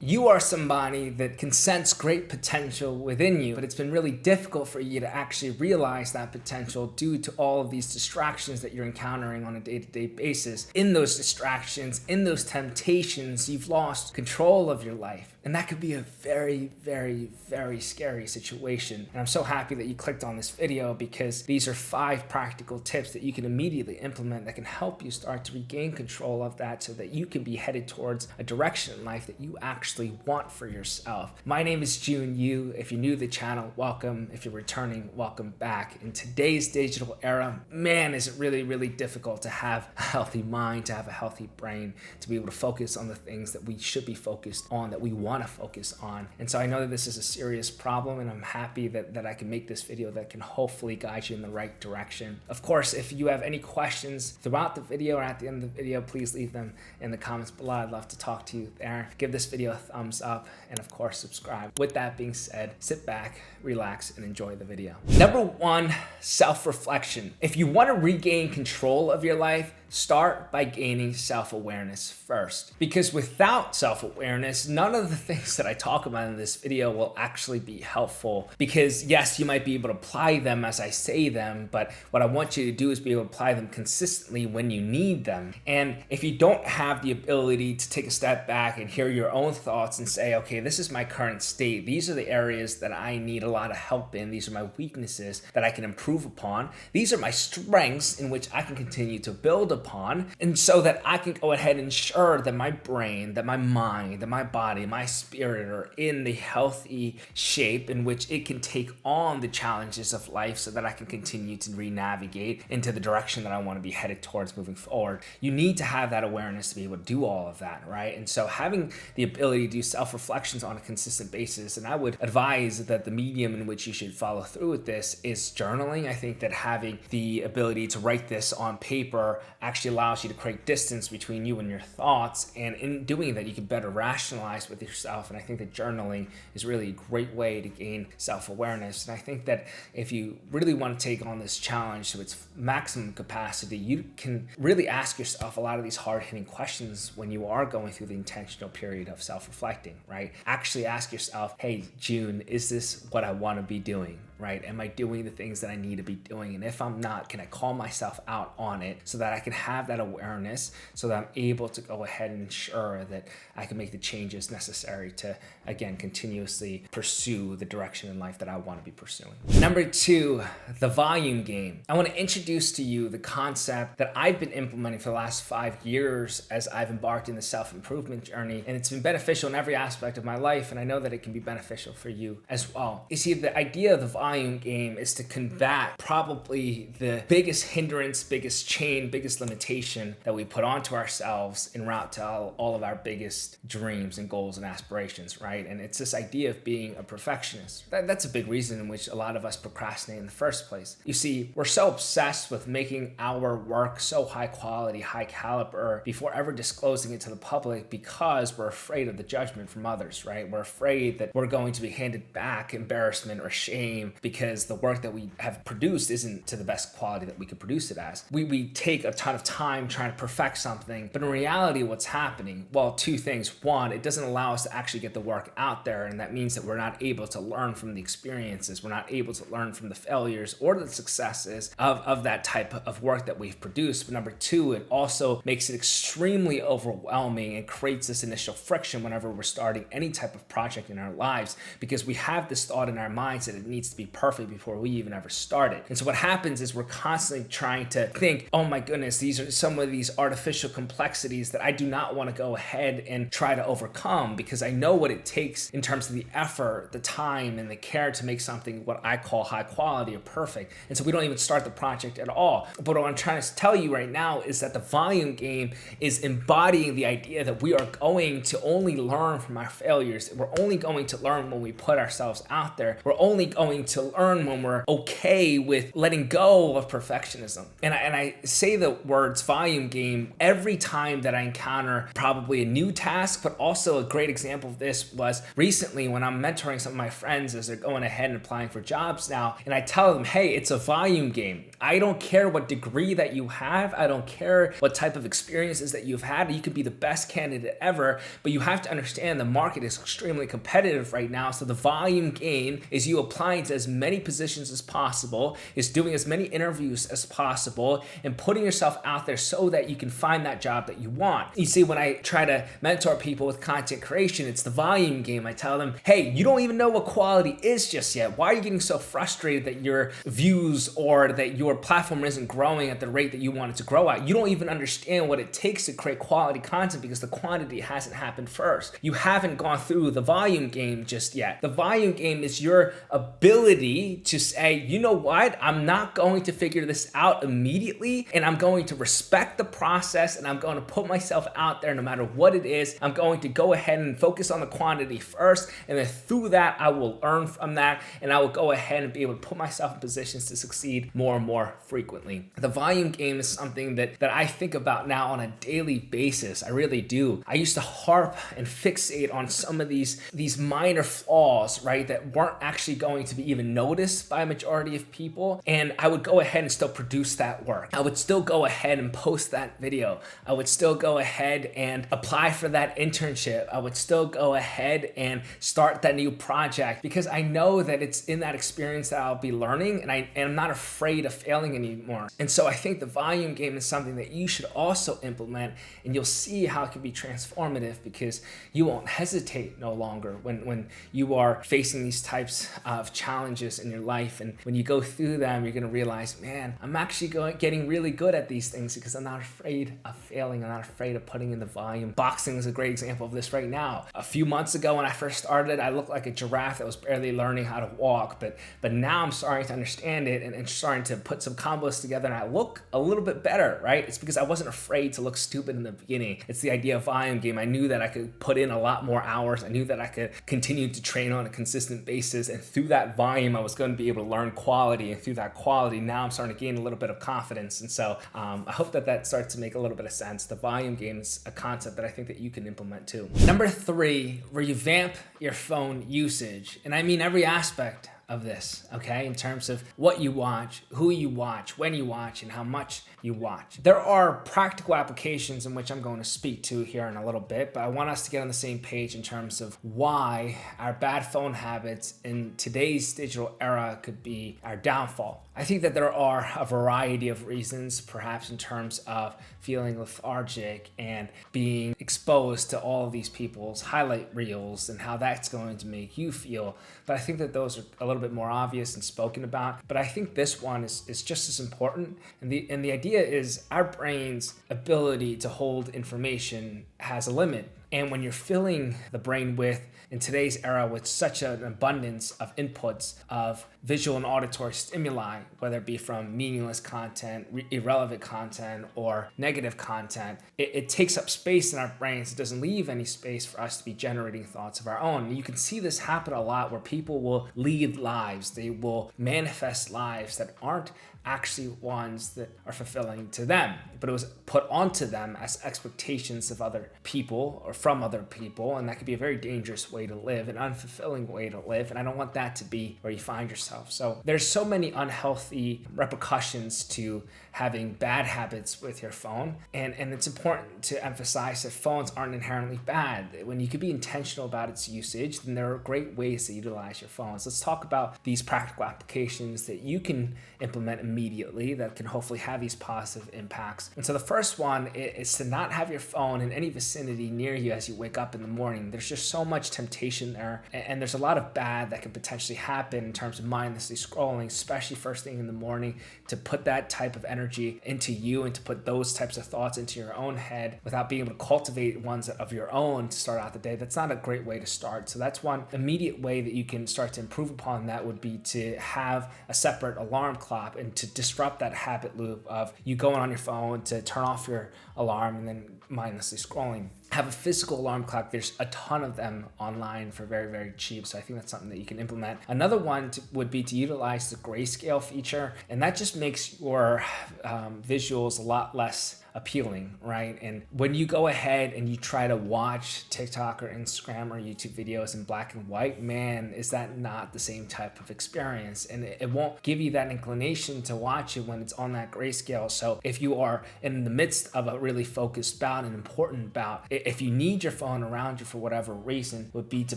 You are somebody that can sense great potential within you, but it's been really difficult for you to actually realize that potential due to all of these distractions that you're encountering on a day-to-day basis. In those distractions, in those temptations, you've lost control of your life. And that could be a very, very, very scary situation. And I'm so happy that you clicked on this video because these are 5 practical tips that you can immediately implement that can help you start to regain control of that so that you can be headed towards a direction in life that you actually want for yourself. My name is Jun Yu. If you're new to the channel, welcome. If you're returning, welcome back. In today's digital era, man, is it really, really difficult to have a healthy mind, to have a healthy brain, to be able to focus on the things that we should be focused on, that we want to focus on. And so I know that this is a serious problem, and I'm happy that I can make this video that can hopefully guide you in the right direction. Of course, if you have any questions throughout the video or at the end of the video, please leave them in the comments below. I'd love to talk to you there. Give this video a thumbs up, and of course, subscribe. With that being said, sit back, relax, and enjoy the video. Number 1, self-reflection. If you want to regain control of your life, start by gaining self-awareness first. Because without self-awareness, none of the things that I talk about in this video will actually be helpful. Because yes, you might be able to apply them as I say them, but what I want you to do is be able to apply them consistently when you need them. And if you don't have the ability to take a step back and hear your own thoughts and say, okay, this is my current state. These are the areas that I need a lot of help in. These are my weaknesses that I can improve upon. These are my strengths in which I can continue to build upon, and so that I can go ahead and ensure that my brain, that my mind, that my body, my spirit are in the healthy shape in which it can take on the challenges of life so that I can continue to re-navigate into the direction that I want to be headed towards moving forward. You need to have that awareness to be able to do all of that, right? And so having the ability to do self-reflections on a consistent basis, and I would advise that the medium in which you should follow through with this is journaling. I think that having the ability to write this on paper actually allows you to create distance between you and your thoughts, and in doing that you can better rationalize with yourself. And I think that journaling is really a great way to gain self-awareness. And I think that if you really want to take on this challenge to its maximum capacity, you can really ask yourself a lot of these hard-hitting questions when you are going through the intentional period of self-reflecting, right? Actually ask yourself, hey June, is this what I want to be doing? Right? Am I doing the things that I need to be doing? And if I'm not, can I call myself out on it so that I can have that awareness so that I'm able to go ahead and ensure that I can make the changes necessary to, again, continuously pursue the direction in life that I want to be pursuing. Number 2, the volume game. I want to introduce to you the concept that I've been implementing for the last 5 years as I've embarked in the self-improvement journey, and it's been beneficial in every aspect of my life, and I know that it can be beneficial for you as well. You see, the idea of the volume game is to combat probably the biggest hindrance, biggest chain, biggest limitation that we put onto ourselves en route to all of our biggest dreams and goals and aspirations, right? And it's this idea of being a perfectionist. That's a big reason in which a lot of us procrastinate in the first place. You see, we're so obsessed with making our work so high quality, high caliber before ever disclosing it to the public because we're afraid of the judgment from others, right? We're afraid that we're going to be handed back embarrassment or shame because the work that we have produced isn't to the best quality that we could produce it as. We take a ton of time trying to perfect something, but in reality, what's happening? Well, 2 things. 1, it doesn't allow us to actually get the work out there, and that means that we're not able to learn from the experiences. We're not able to learn from the failures or the successes of that type of work that we've produced. But number 2, it also makes it extremely overwhelming and creates this initial friction whenever we're starting any type of project in our lives, because we have this thought in our minds that it needs to be perfect before we even ever started. And so what happens is we're constantly trying to think, oh my goodness, these are some of these artificial complexities that I do not want to go ahead and try to overcome, because I know what it takes in terms of the effort, the time, and the care to make something what I call high quality or perfect. And so we don't even start the project at all. But what I'm trying to tell you right now is that the volume game is embodying the idea that we are going to only learn from our failures. We're only going to learn when we put ourselves out there. We're only going to to learn when we're okay with letting go of perfectionism. And I say the words volume game every time that I encounter probably a new task, but also a great example of this was recently when I'm mentoring some of my friends as they're going ahead and applying for jobs now. And I tell them, hey, it's a volume game. I don't care what degree that you have. I don't care what type of experiences that you've had. You could be the best candidate ever, but you have to understand the market is extremely competitive right now. So the volume game is you applying to as many positions as possible, is doing as many interviews as possible, and putting yourself out there so that you can find that job that you want. You see, when I try to mentor people with content creation, it's the volume game. I tell them, hey, you don't even know what quality is just yet. Why are you getting so frustrated that your views or that your platform isn't growing at the rate that you want it to grow at? You don't even understand what it takes to create quality content because the quantity hasn't happened first. You haven't gone through the volume game just yet. The volume game is your ability to say, you know what? I'm not going to figure this out immediately, and I'm going to respect the process, and I'm going to put myself out there no matter what it is. I'm going to go ahead and focus on the quantity first, and then through that, I will learn from that, and I will go ahead and be able to put myself in positions to succeed more and more frequently. The volume game is something that I think about now on a daily basis. I really do. I used to harp and fixate on some of these minor flaws, right, that weren't actually going to be even noticed by a majority of people, and I would go ahead and still produce that work. I would still go ahead and post that video. I would still go ahead and apply for that internship. I would still go ahead and start that new project because I know that it's in that experience that I'll be learning, and I'm not afraid of failing anymore. And so I think the volume game is something that you should also implement, and you'll see how it can be transformative because you won't hesitate no longer when you are facing these types of challenges in your life. And when you go through them, you're going to realize, man, I'm actually getting really good at these things because I'm not afraid of failing. I'm not afraid of putting in the volume. Boxing is a great example of this right now. A few months ago when I first started, I looked like a giraffe that was barely learning how to walk, but now I'm starting to understand it and starting to put some combos together, and I look a little bit better, right? It's because I wasn't afraid to look stupid in the beginning. It's the idea of volume game. I knew that I could put in a lot more hours. I knew that I could continue to train on a consistent basis, and through that volume, I was going to be able to learn quality, and through that quality, now I'm starting to gain a little bit of confidence. And so I hope that starts to make a little bit of sense. The volume game is a concept that I think that you can implement too. Number 3, revamp your phone usage. And I mean every aspect of this, okay, in terms of what you watch, who you watch, when you watch, and how much you watch. There are practical applications in which I'm going to speak to here in a little bit, but I want us to get on the same page in terms of why our bad phone habits in today's digital era could be our downfall. I think that there are a variety of reasons, perhaps in terms of feeling lethargic and being exposed to all of these people's highlight reels and how that's going to make you feel. But I think that those are a little bit more obvious and spoken about. But I think this one is just as important. And the idea is our brain's ability to hold information has a limit. And when you're filling the brain with, in today's era, with such an abundance of inputs of visual and auditory stimuli, whether it be from meaningless content, irrelevant content, or negative content, it takes up space in our brains. It doesn't leave any space for us to be generating thoughts of our own. You can see this happen a lot where people will lead lives. They will manifest lives that aren't actually ones that are fulfilling to them, but it was put onto them as expectations of other people or from other people, and that could be a very dangerous way to live, an unfulfilling way to live, and I don't want that to be where you find yourself. So there's so many unhealthy repercussions to having bad habits with your phone, and it's important to emphasize that phones aren't inherently bad. When you can be intentional about its usage, then there are great ways to utilize your phones. Let's talk about these practical applications that you can implement immediately that can hopefully have these positive impacts. And so the first one is to not have your phone in any vicinity near you as you wake up in the morning. There's just so much temptation there, and there's a lot of bad that can potentially happen in terms of mindlessly scrolling, especially first thing in the morning, to put that type of energy into you and to put those types of thoughts into your own head without being able to cultivate ones of your own to start out the day. That's not a great way to start. So that's one immediate way that you can start to improve upon that would be to have a separate alarm clock and to disrupt that habit loop of you going on your phone to turn off your alarm and then mindlessly scrolling. have a physical alarm clock. There's a ton of them online for very, very cheap. So I think that's something that you can implement. Another one would be to utilize the grayscale feature. And that just makes your visuals a lot less appealing, right? And when you go ahead and you try to watch TikTok or Instagram or YouTube videos in black and white, man, is that not the same type of experience? And it won't give you that inclination to watch it when it's on that grayscale. So if you are in the midst of a really focused bout, an important bout, if you need your phone around you for whatever reason, would be to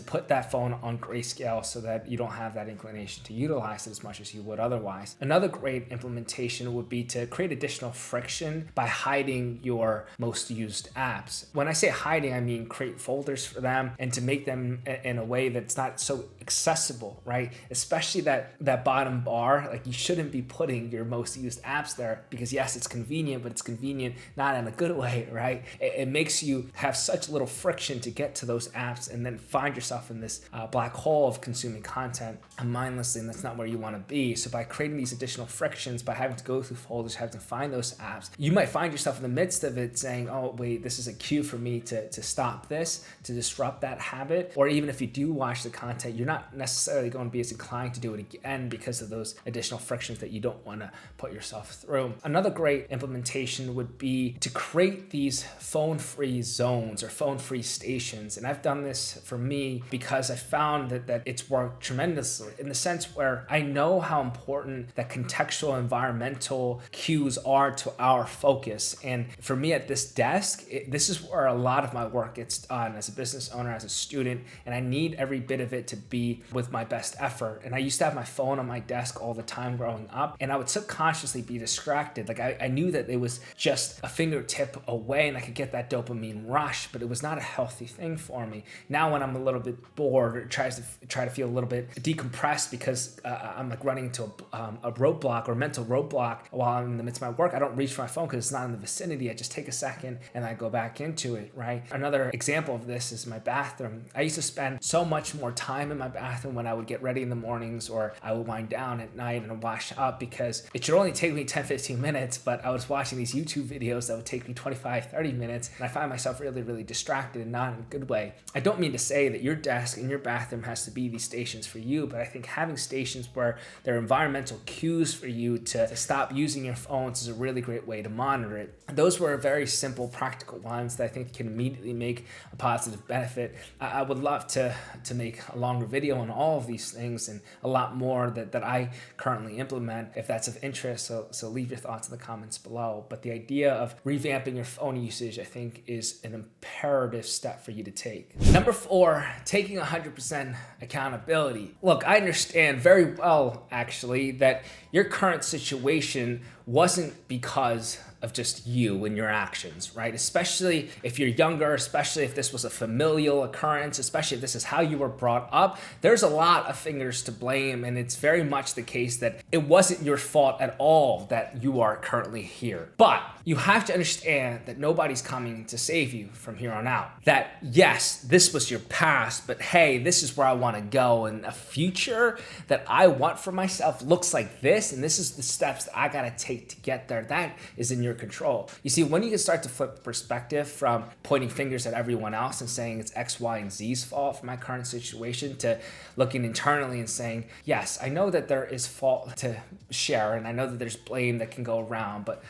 put that phone on grayscale so that you don't have that inclination to utilize it as much as you would otherwise. Another great implementation would be to create additional friction by hiding your most used apps. When I say hiding, I mean create folders for them and to make them in a way that's not so accessible, right? Especially that bottom bar, like you shouldn't be putting your most used apps there because yes, it's convenient, but it's convenient not in a good way, right? It makes you have such little friction to get to those apps and then find yourself in this black hole of consuming content mindlessly, and that's not where you want to be. So by creating these additional frictions, by having to go through folders, having to find those apps, you might find yourself in the midst of it saying, oh wait, this is a cue for me to stop this, to disrupt that habit. Or even if you do watch the content, you're not necessarily going to be as inclined to do it again because of those additional frictions that you don't want to put yourself through. Another great implementation would be to create these phone-free zones or phone-free stations. And I've done this for me because I found that it's worked tremendously in the sense where I know how important that contextual environmental cues are to our focus. And for me at this desk, this is where a lot of my work gets done as a business owner, as a student, and I need every bit of it to be with my best effort. And I used to have my phone on my desk all the time growing up, and I would subconsciously be distracted. Like I knew that it was just a fingertip away and I could get that dopamine rush, but it was not a healthy thing for me. Now when I'm a little bit bored or try to feel a little bit decompressed because I'm like running into a roadblock or mental roadblock while I'm in the midst of my work, I don't reach for my phone because it's not in the vicinity. I just take a second and I go back into it, right? Another example of this is my bathroom. I used to spend so much more time in my bathroom when I would get ready in the mornings or I would wind down at night and wash up because it should only take me 10-15 minutes, but I was watching these YouTube videos that would take me 25-30 minutes and I find myself really, really distracted and not in a good way. I don't mean to say that your desk in your bathroom has to be these stations for you, but I think having stations where there are environmental cues for you to stop using your phones is a really great way to monitor it. Those were very simple, practical ones that I think can immediately make a positive benefit. I would love to make a longer video on all of these things and a lot more that I currently implement if that's of interest. So leave your thoughts in the comments below. But the idea of revamping your phone usage, I think, is an imperative step for you to take. Number 4, taking 100% accountability. Look, I understand very well, actually, that your current situation wasn't because of just you and your actions, right? Especially if you're younger, especially if this was a familial occurrence, especially if this is how you were brought up, there's a lot of fingers to blame. And it's very much the case that it wasn't your fault at all that you are currently here. But you have to understand that nobody's coming to save you from here on out. That yes, this was your past, but hey, this is where I want to go. And a future that I want for myself looks like this. And this is the steps that I got to take to get there. That is in your control. You see, when you can start to flip perspective from pointing fingers at everyone else and saying it's X, Y, and Z's fault for my current situation to looking internally and saying, yes, I know that there is fault to share and I know that there's blame that can go around, but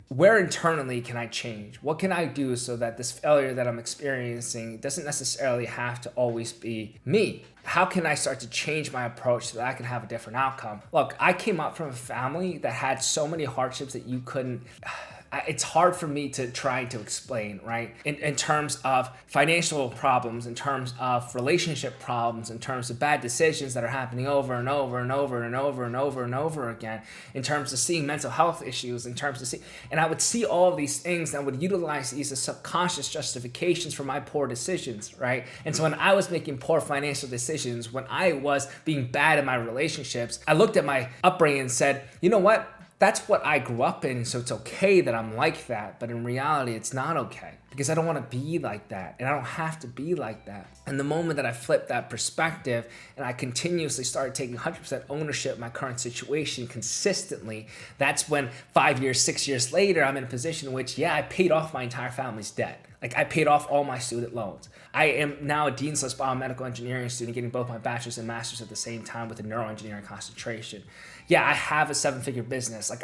where internally can I change? What can I do so that this failure that I'm experiencing doesn't necessarily have to always be me? How can I start to change my approach so that I can have a different outcome? Look, I came up from a family that had so many hardships that you couldn't, it's hard for me to try to explain, right? In terms of financial problems, in terms of relationship problems, in terms of bad decisions that are happening over and over and over and over and over and over again, in terms of seeing mental health issues, in terms of seeing, and I would see all of these things and I would utilize these as subconscious justifications for my poor decisions, right? And so when I was making poor financial decisions, when I was being bad in my relationships, I looked at my upbringing and said, you know what? That's what I grew up in, so it's okay that I'm like that, but in reality, it's not okay. because I don't want to be like that, and I don't have to be like that. And the moment that I flipped that perspective and I continuously started taking 100% ownership of my current situation consistently, that's when 5 years, 6 years later, I'm in a position in which, yeah, I paid off my entire family's debt. Like, I paid off all my student loans. I am now a Dean's List biomedical engineering student, getting both my bachelor's and master's at the same time with a neuroengineering concentration. Yeah, I have a 7-figure business. Like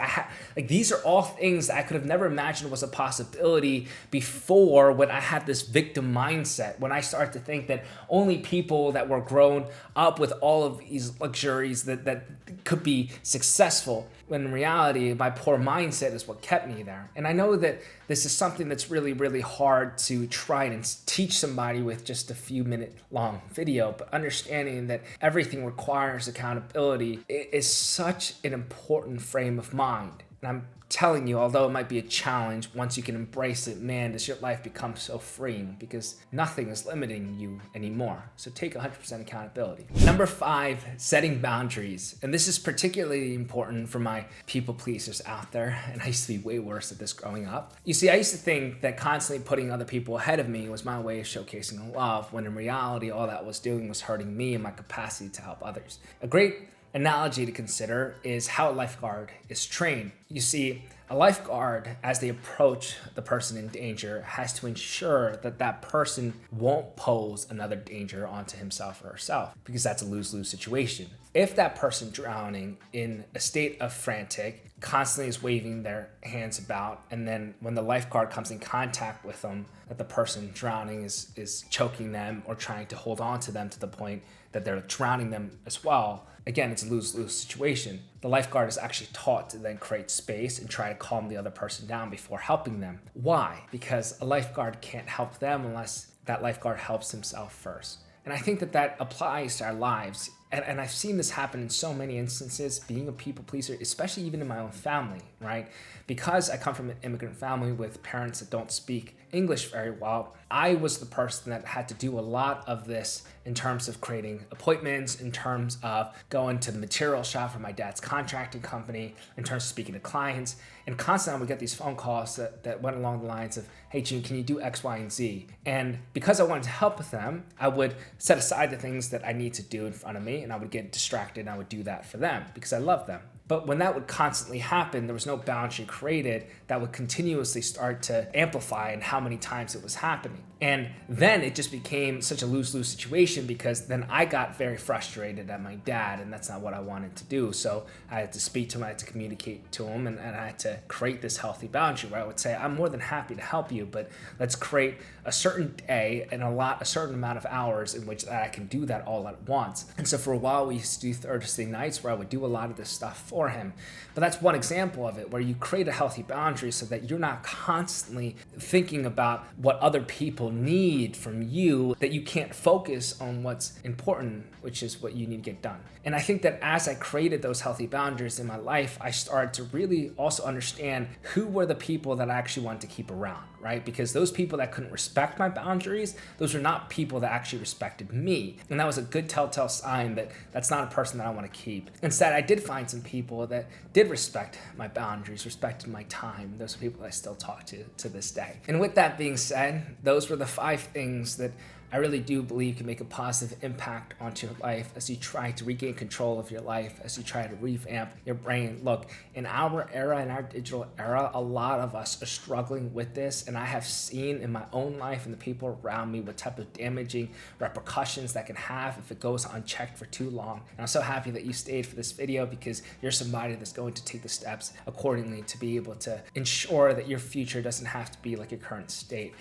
these are all things that I could have never imagined was a possibility before, when I had this victim mindset, when I started to think that only people that were grown up with all of these luxuries that could be successful, when in reality, my poor mindset is what kept me there. And I know that this is something that's really, really hard to try and teach somebody with just a few minute long video, but understanding that everything requires accountability is such an important frame of mind. And I'm telling you, although it might be a challenge, once you can embrace it, man, does your life become so freeing, because nothing is limiting you anymore. So take 100% accountability. Number 5, setting boundaries. And this is particularly important for my people pleasers out there. And I used to be way worse at this growing up. You see, I used to think that constantly putting other people ahead of me was my way of showcasing love, when in reality, all that was doing was hurting me and my capacity to help others. A great analogy to consider is how a lifeguard is trained. You see, a lifeguard, as they approach the person in danger, has to ensure that that person won't pose another danger onto himself or herself, because that's a lose-lose situation. If that person drowning in a state of frantic constantly is waving their hands about, and then when the lifeguard comes in contact with them, that the person drowning is choking them or trying to hold on to them to the point that they're drowning them as well, again, it's a lose-lose situation. The lifeguard is actually taught to then create space and try to calm the other person down before helping them. Why? Because a lifeguard can't help them unless that lifeguard helps himself first. And I think that applies to our lives. And I've seen this happen in so many instances, being a people pleaser, especially even in my own family, right? Because I come from an immigrant family with parents that don't speak English very well, I was the person that had to do a lot of this in terms of creating appointments, in terms of going to the material shop for my dad's contracting company, in terms of speaking to clients. And constantly I would get these phone calls that went along the lines of, hey, June, can you do X, Y, and Z? And because I wanted to help with them, I would set aside the things that I need to do in front of me, and I would get distracted and I would do that for them because I love them. But when that would constantly happen, there was no boundary created that would continuously start to amplify in how many times it was happening. And then it just became such a lose-lose situation, because then I got very frustrated at my dad, and that's not what I wanted to do. So I had to speak to him, I had to communicate to him, and I had to create this healthy boundary where I would say, I'm more than happy to help you, but let's create a certain day and a certain amount of hours in which I can do that all at once. And so for a while, we used to do Thursday nights where I would do a lot of this stuff for him. But that's one example of it, where you create a healthy boundary so that you're not constantly thinking about what other people need from you, that you can't focus on what's important, which is what you need to get done. And I think that as I created those healthy boundaries in my life, I started to really also understand who were the people that I actually wanted to keep around, right? Because those people that couldn't respect my boundaries, those were not people that actually respected me. And that was a good telltale sign that that's not a person that I want to keep. Instead, I did find some people that did respect my boundaries, respected my time. Those are people I still talk to this day. And with that being said, those were the 5 things that I really do believe can make a positive impact onto your life as you try to regain control of your life, as you try to revamp your brain. Look, in our era, in our digital era, a lot of us are struggling with this, and I have seen in my own life and the people around me what type of damaging repercussions that can have if it goes unchecked for too long. And I'm so happy that you stayed for this video, because you're somebody that's going to take the steps accordingly to be able to ensure that your future doesn't have to be like your current state.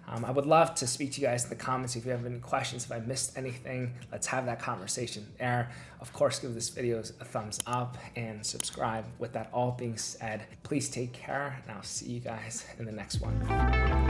I would love to speak to you guys in the comments. If you have any questions, if I missed anything, let's have that conversation there. Of course, give this video a thumbs up and subscribe. With that all being said, please take care, and I'll see you guys in the next one.